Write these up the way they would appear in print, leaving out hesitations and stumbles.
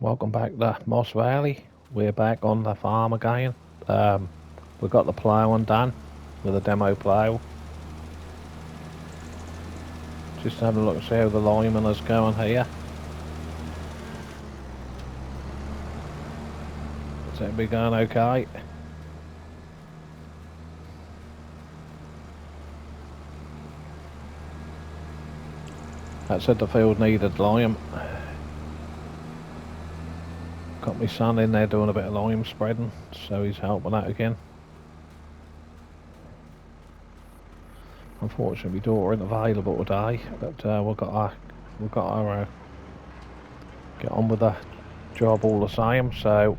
Welcome back to Moss Valley. We're back on the farm again. Um, we've got the ploughing done with a demo plough. Just having a look to see how the lineman is going here. Is that be going okay? That said the field needed lime. Got my son in there doing a bit of lime spreading, so he's helping out again. Unfortunately, my daughter isn't available today, but we've got to get on with the job all the same. So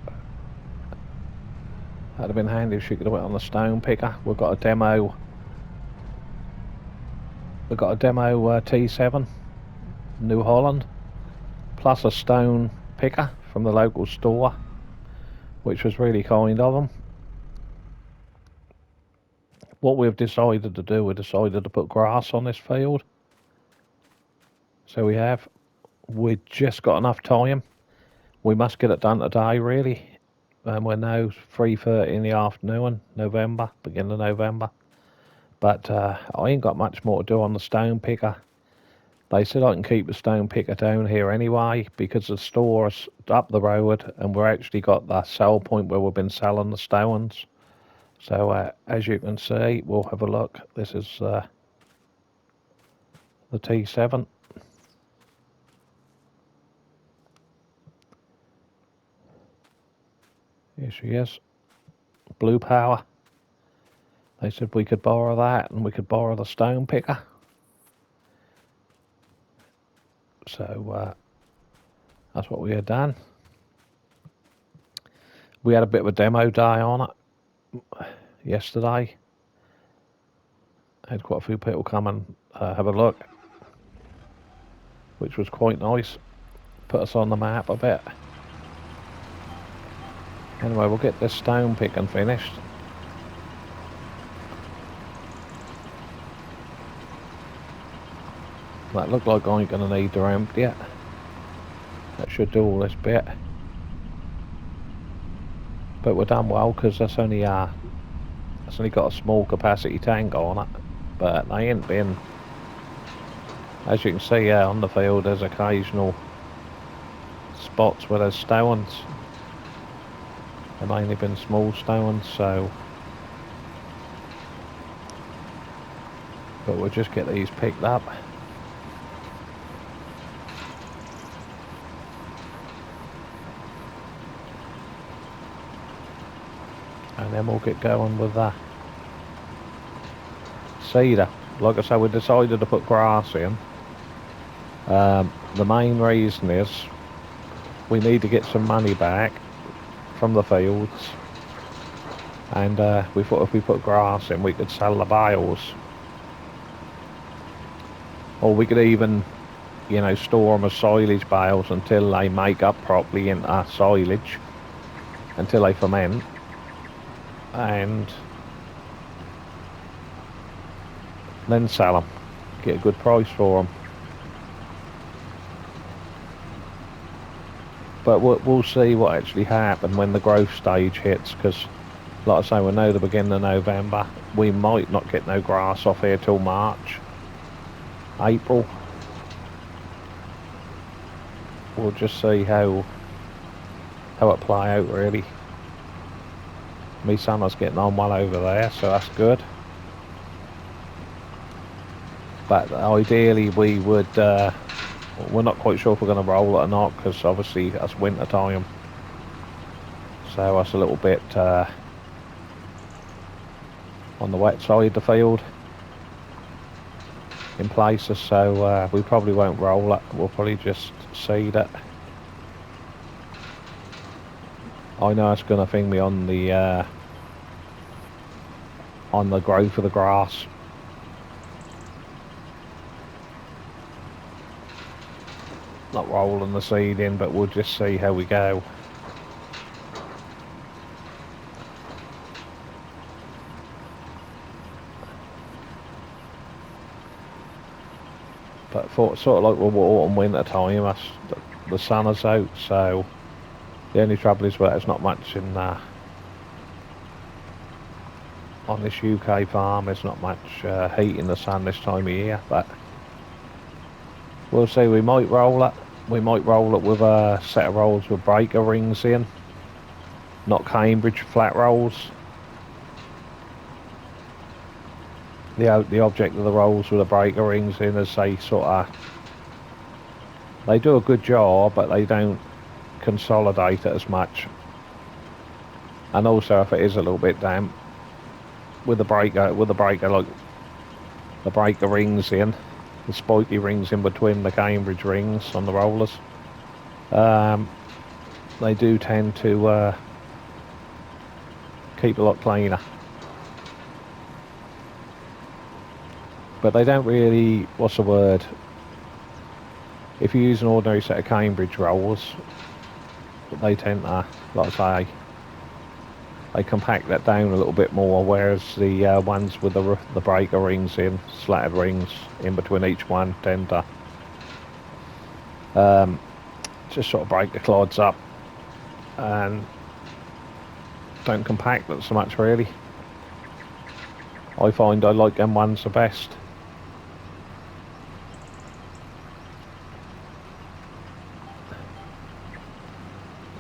that'd have been handy if she could have went on the stone picker. We've got a demo. We've got a demo T7 New Holland, plus a stone picker from the local store, which was really kind of them. What we've decided to do, we decided to put grass on this field. So we've just got enough time. We must get it done today, really. And we're now 3:30 in the afternoon, beginning of November. But I ain't got much more to do on the stone picker. They said I can keep the stone picker down here anyway because the store's up the road and we're actually got the sell point where we've been selling the stones. So as you can see, we'll have a look. This is the T7. Here she is. Blue Power. They said we could borrow that and we could borrow the stone picker. So that's what we had done. We had a bit of a demo day on it yesterday. Had quite a few people come and have a look, which was quite nice. Put us on the map a bit. Anyway, we'll get this stone picking finished. That looked like I ain't going to need to empty it. That should do all this bit. But we're done well because that's only got a small capacity tank on it. But they ain't been, as you can see on the field, there's occasional spots where there's stones. They've mainly been small stones, so. But we'll just get these picked up. And then we'll get going with the cedar. Like I say, we decided to put grass in. The main reason is we need to get some money back from the fields, and we thought if we put grass in we could sell the bales, or we could even store them as silage bales until they make up properly into silage, until they ferment, and then sell them, get a good price for them. But we'll see what actually happens when the growth stage hits, because like I say, we know the beginning of November. We might not get no grass off here till March, April. We'll just see how it play out, really. Me son's getting on well over there, so that's good. But ideally we would, we're not quite sure if we're going to roll it or not, because obviously that's winter time. So that's a little bit on the wet side of the field in places, so we probably won't roll it. We'll probably just seed it. I know it's going to thing me on the growth of the grass. Not rolling the seed in, but we'll just see how we go. But for sort of like with autumn winter time, the sun is out, so The only trouble is that there's not much in on this UK farm. There's not much heat in the sun this time of year, but we'll see. We might roll it. We might roll it with a set of rolls with breaker rings in, not Cambridge flat rolls. The object of the rolls with the breaker rings in is they they do a good job, but they don't consolidate it as much. And also, if it is a little bit damp, with the breaker like the breaker rings in, the spiky rings in between the Cambridge rings on the rollers, they do tend to keep a lot cleaner. But they don't really, what's the word, if you use an ordinary set of Cambridge rolls, they tend to, like I say, they compact that down a little bit more, whereas the ones with the breaker rings in, slatted rings in between each one, tend to just sort of break the clods up and don't compact it so much, really. I find I like them ones the best.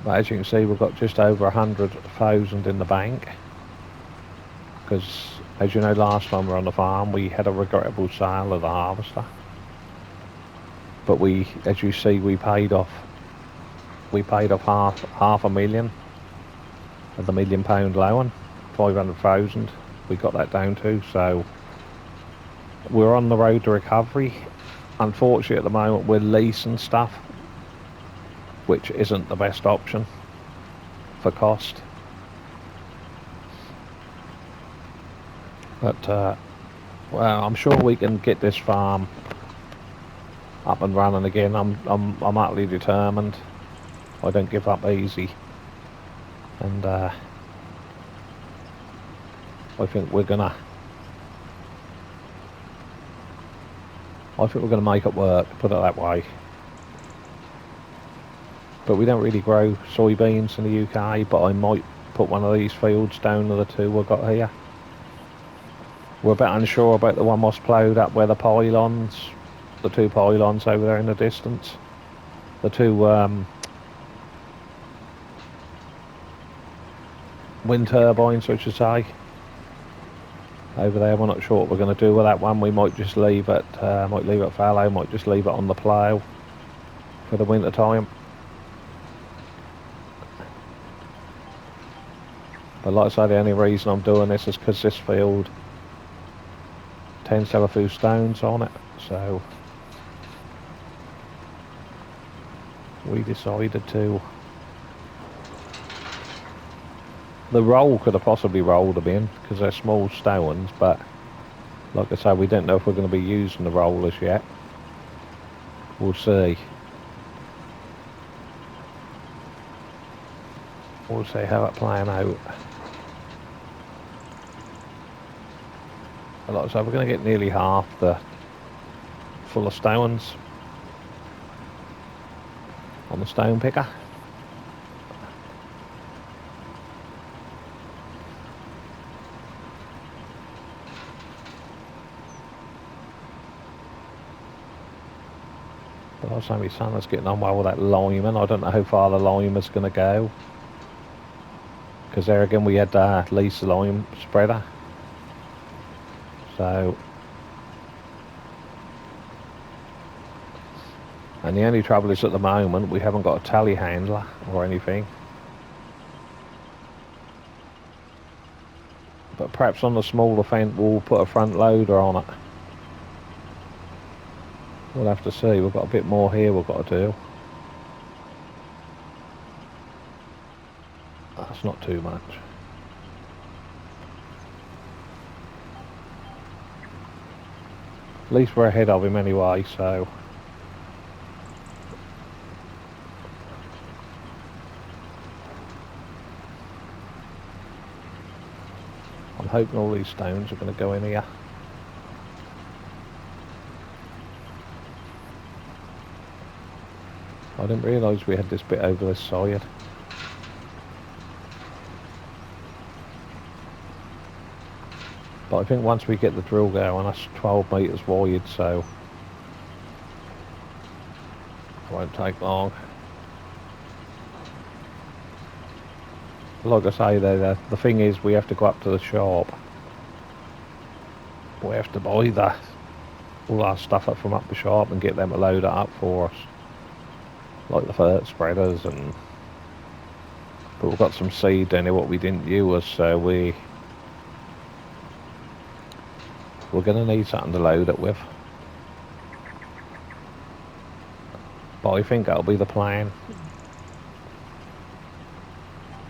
But as you can see, we've got just over 100,000 in the bank, because as you know, last time we were on the farm we had a regrettable sale of the harvester, but we, as you see, we paid off half a million of the £1 million loan, 500,000 we got that down to, so we're on the road to recovery. Unfortunately at the moment we're leasing stuff, which isn't the best option for cost. But well, I'm sure we can get this farm up and running again. I'm utterly determined. I don't give up easy, and I think we're gonna make it work, put it that way. But we don't really grow soybeans in the UK, but I might put one of these fields down to the two we've got here. We're a bit unsure about the one was ploughed up where the two pylons over there in the distance. The two wind turbines, I should say. Over there, we're not sure what we're going to do with that one. We might just leave it, fallow, might just leave it on the plough for the winter time. But like I say, the only reason I'm doing this is because this field tends to have a few stones on it, so we decided to. The roll could have possibly rolled them in because they're small stones, but like I say, we don't know if we're going to be using the rollers yet. We'll see. We'll see how it playing out. Like I say, we're going to get nearly half the full of stones on the stone picker. But I was saying my son is getting on well with that lineman. I don't know how far the lineman's going to go, because there again we had lease lime spreader. So, and the only trouble is at the moment we haven't got a telehandler or anything. But perhaps on the smaller fence we'll put a front loader on it. We'll have to see. We've got a bit more here we've got to do. That's not too much. At least we're ahead of him anyway, so I'm hoping all these stones are going to go in here. I didn't realise we had this bit over this side. But I think once we get the drill going, that's 12 metres wide, so it won't take long. Like I say, the thing is, we have to go up to the shop. We have to buy all our stuff up from up the shop and get them to load it up for us. Like the fert spreaders, and but we've got some seed down here what we didn't use, so we're going to need something to load it with. But I think that'll be the plan.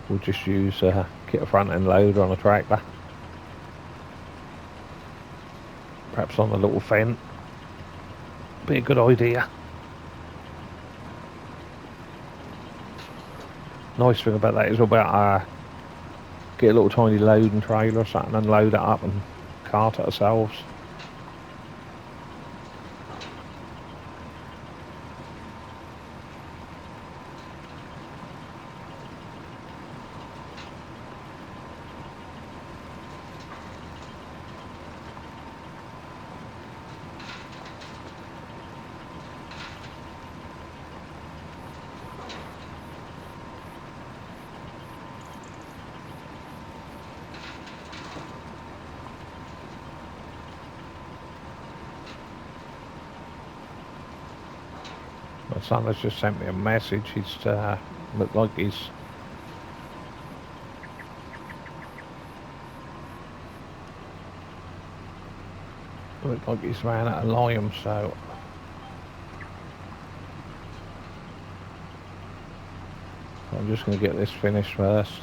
We'll just use get a front end loader on a tractor. Perhaps on a little fence. Be a good idea. Nice thing about that is we'll about get a little tiny loading trailer or something and load it up and cart it ourselves. My son has just sent me a message. He's looked like he's ran out of lime, so I'm just going to get this finished first.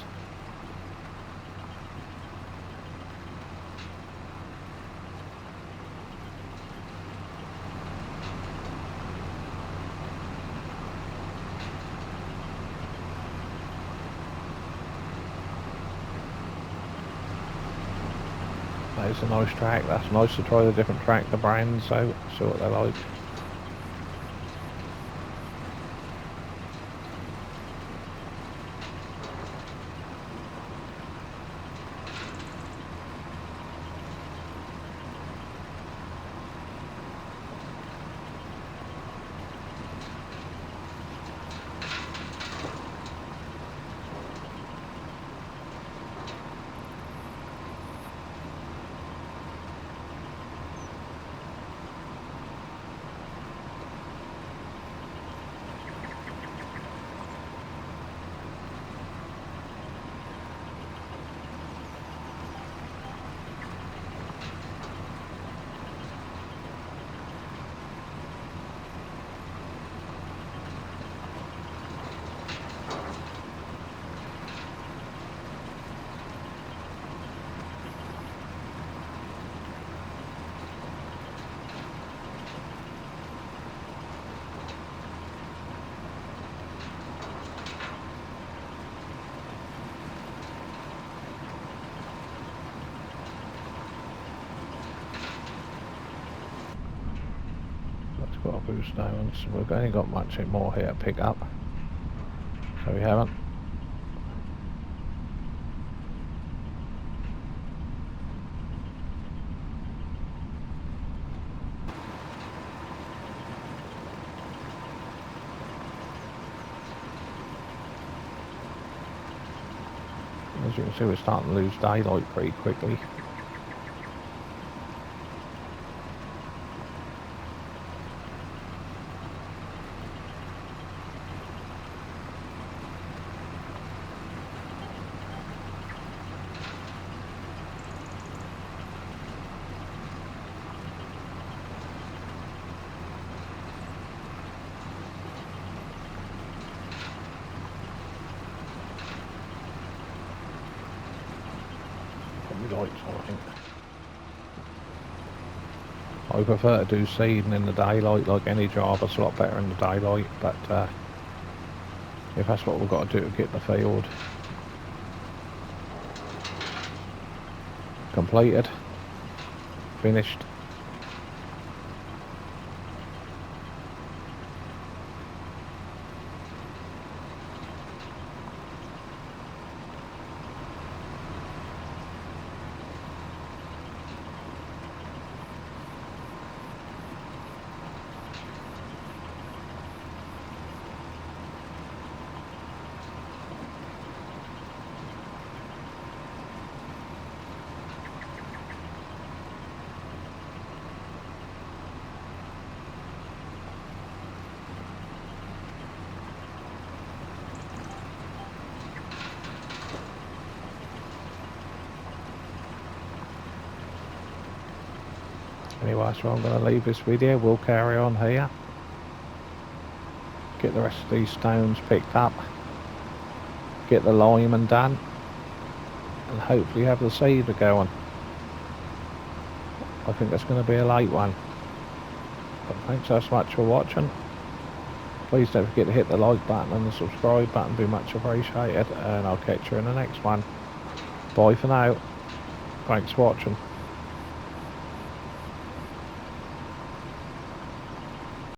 It's a nice track. That's nice to try the different tractor brands out, see what they're like. Got a boost down, so we've only got much more here to pick up, so we haven't. As you can see, we're starting to lose daylight pretty quickly. Lights on, I think. I prefer to do seeding in the daylight, like any job. It's a lot better in the daylight, but if that's what we've got to do to get the field completed, finished. Anyway, so I'm going to leave this video. We'll carry on here. Get the rest of these stones picked up. Get the lineman done. And hopefully have the cedar going. I think that's going to be a late one. But thanks so much for watching. Please don't forget to hit the like button and the subscribe button. Be much appreciated. And I'll catch you in the next one. Bye for now. Thanks for watching.